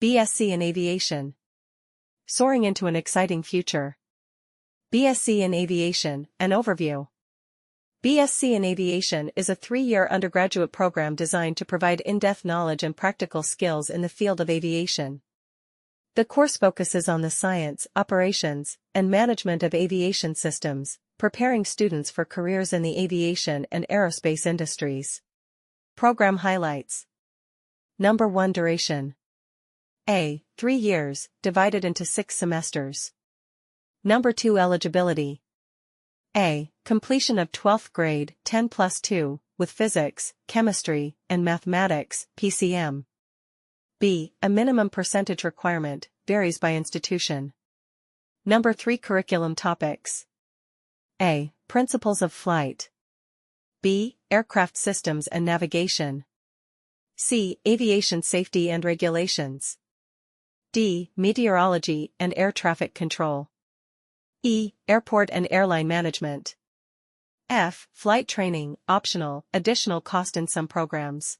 B.Sc in Aviation. Soaring into an exciting future. B.Sc in Aviation, an overview. B.Sc in Aviation is a 3-year undergraduate program designed to provide in-depth knowledge and practical skills in the field of aviation. The course focuses on the science, operations, and management of aviation systems, preparing students for careers in the aviation and aerospace industries. Program highlights. Number 1 Duration. A. 3 years, divided into 6 semesters. Number 2 Eligibility. A. Completion of 12th grade, 10+2, with physics, chemistry, and mathematics, PCM. B. A minimum percentage requirement, varies by institution. Number 3 Curriculum topics. A. Principles of flight. B. Aircraft systems and navigation. C. Aviation safety and regulations. D. Meteorology and air traffic control. E. Airport and airline management. F. Flight training, optional, additional cost in some programs.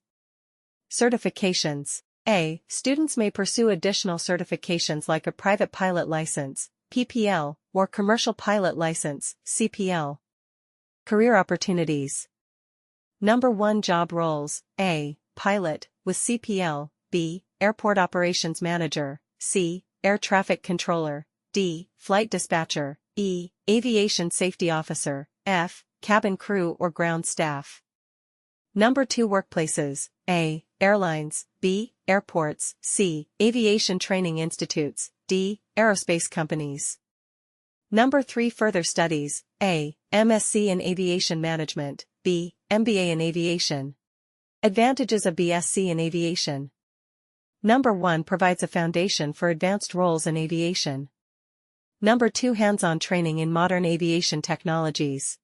Certifications. A. Students may pursue additional certifications like a private pilot license, PPL, or commercial pilot license, CPL. Career opportunities. Number 1 Job roles. A. Pilot, with CPL. B. Airport operations manager. C. Air traffic controller. D. Flight dispatcher. E. Aviation safety officer. F. Cabin crew or ground staff. Number 2 Workplaces. A. Airlines. B. Airports. C. Aviation training institutes. D. Aerospace companies. Number 3 Further studies. A. M.Sc in Aviation Management. B. MBA in Aviation. Advantages of B.Sc in Aviation. Number 1 Provides a foundation for advanced roles in aviation. Number 2 Hands-on training in modern aviation technologies.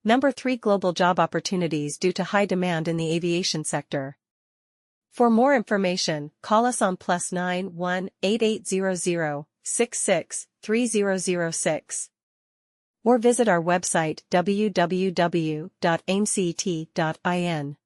Number 3 Global job opportunities due to high demand in the aviation sector. For more information, call us on +91 8800 66 3006 or visit our website www.amecet.in.